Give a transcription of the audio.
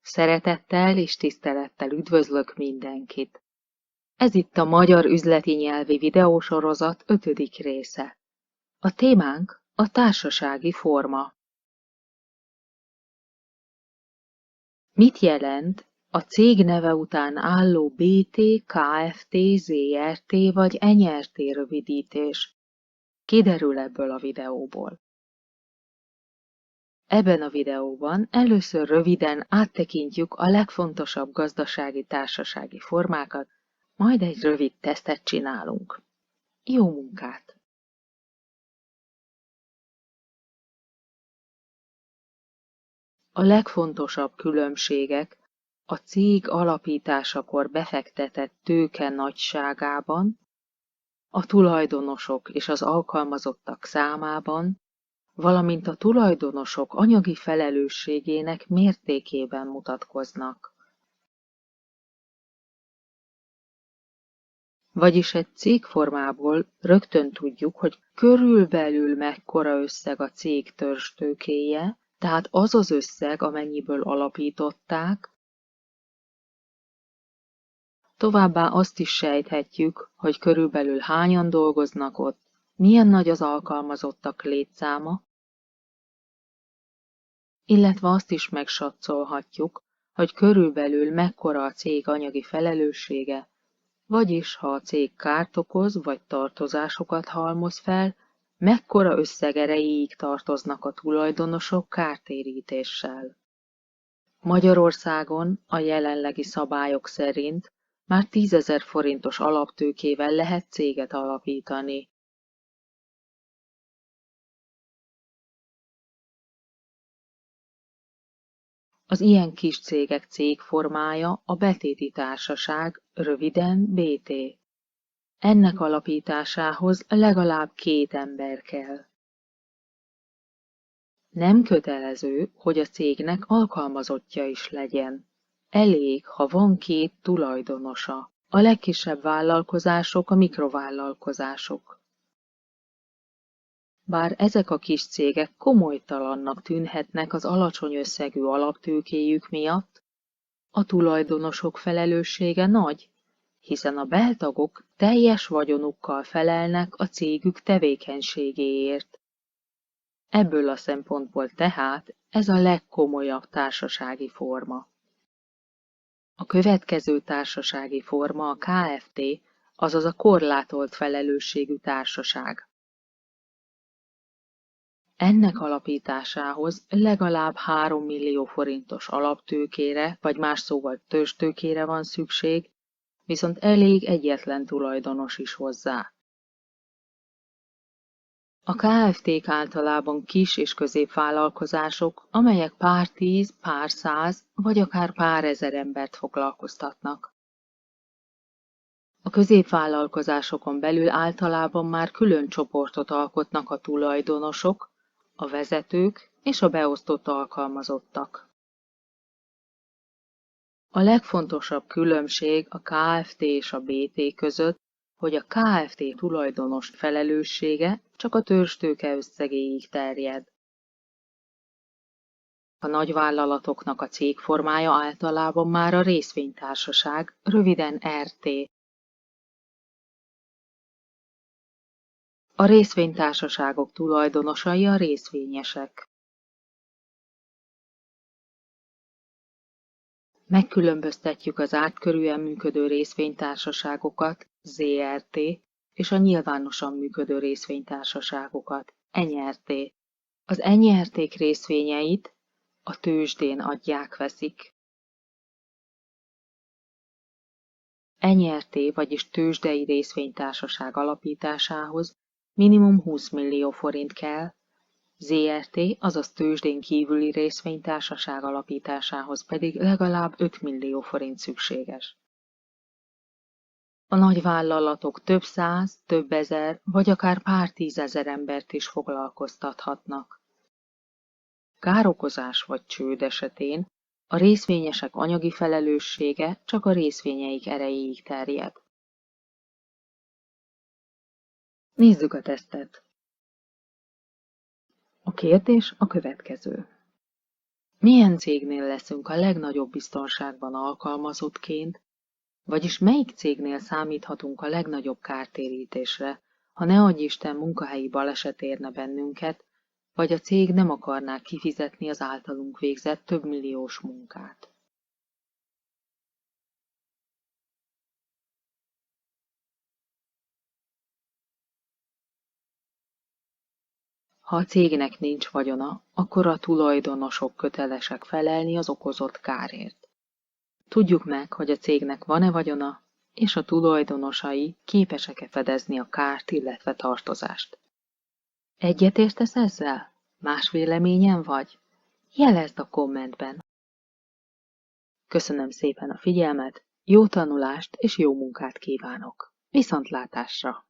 Szeretettel és tisztelettel üdvözlök mindenkit. Ez itt a Magyar Üzleti Nyelvi Videósorozat 5. része. A témánk a társasági forma. Mit jelent a cég neve után álló BT, Kft, ZRT vagy NRT rövidítés? Kiderül ebből a videóból. Ebben a videóban először röviden áttekintjük a legfontosabb gazdasági társasági formákat, majd egy rövid tesztet csinálunk. Jó munkát! A legfontosabb különbségek a cég alapításakor befektetett tőke nagyságában, a tulajdonosok és az alkalmazottak számában, valamint a tulajdonosok anyagi felelősségének mértékében mutatkoznak. Vagyis egy cégformából rögtön tudjuk, hogy körülbelül mekkora összeg a cég törzstőkéje, tehát az az összeg, amennyiből alapították. Továbbá azt is sejthetjük, hogy körülbelül hányan dolgoznak ott, milyen nagy az alkalmazottak létszáma, illetve azt is megsatszolhatjuk, hogy körülbelül mekkora a cég anyagi felelőssége, vagyis ha a cég kárt okoz vagy tartozásokat halmoz fel, mekkora összeg erejéig tartoznak a tulajdonosok kártérítéssel. Magyarországon a jelenlegi szabályok szerint már 10 000 forintos alaptőkével lehet céget alapítani. Az ilyen kis cégek cégformája a betéti társaság, röviden BT. Ennek alapításához legalább 2 ember kell. Nem kötelező, hogy a cégnek alkalmazottja is legyen. Elég, ha van 2 tulajdonosa. A legkisebb vállalkozások a mikrovállalkozások. Bár ezek a kis cégek komolytalannak tűnhetnek az alacsony összegű alaptőkéjük miatt, a tulajdonosok felelőssége nagy, hiszen a beltagok teljes vagyonukkal felelnek a cégük tevékenységéért. Ebből a szempontból tehát ez a legkomolyabb társasági forma. A következő társasági forma a Kft., azaz a korlátolt felelősségű társaság. Ennek alapításához legalább 3 millió forintos alaptőkére, vagy más szóval törzstőkére van szükség, viszont elég egyetlen tulajdonos is hozzá. A Kft-k általában kis és középvállalkozások, amelyek pár 10, pár 100 vagy akár pár ezer embert foglalkoztatnak. A középvállalkozásokon belül általában már külön csoportot alkotnak a tulajdonosok, a vezetők és a beosztott alkalmazottak. A legfontosabb különbség a Kft. És a BT között, hogy a Kft. Tulajdonos felelőssége csak a törzstőke összegéig terjed. A nagyvállalatoknak a cégformája általában már a részvénytársaság, röviden RT. A részvénytársaságok tulajdonosai a részvényesek. Megkülönböztetjük az átkörűen működő részvénytársaságokat, ZRT, és a nyilvánosan működő részvénytársaságokat, NRT. Az NRT-k részvényeit a tőzsdén adják-veszik. NRT, vagyis tőzsdei részvénytársaság alapításához minimum 20 millió forint kell, ZRT, azaz tőzsdén kívüli részvénytársaság alapításához pedig legalább 5 millió forint szükséges. A nagyvállalatok több 100, több ezer, vagy akár pár 10 000 embert is foglalkoztathatnak. Károkozás vagy csőd esetén a részvényesek anyagi felelőssége csak a részvényeik erejéig terjed. Nézzük a tesztet. A kérdés a következő. Milyen cégnél leszünk a legnagyobb biztonságban alkalmazottként, vagyis melyik cégnél számíthatunk a legnagyobb kártérítésre, ha ne adj Isten munkahelyi baleset érne bennünket, vagy a cég nem akarná kifizetni az általunk végzett többmilliós munkát. Ha a cégnek nincs vagyona, akkor a tulajdonosok kötelesek felelni az okozott kárért. Tudjuk meg, hogy a cégnek van-e vagyona, és a tulajdonosai képesek-e fedezni a kárt, illetve tartozást. Egyetértesz ezzel? Más véleményen vagy? Jelezd a kommentben. Köszönöm szépen a figyelmet, jó tanulást és jó munkát kívánok. Viszontlátásra!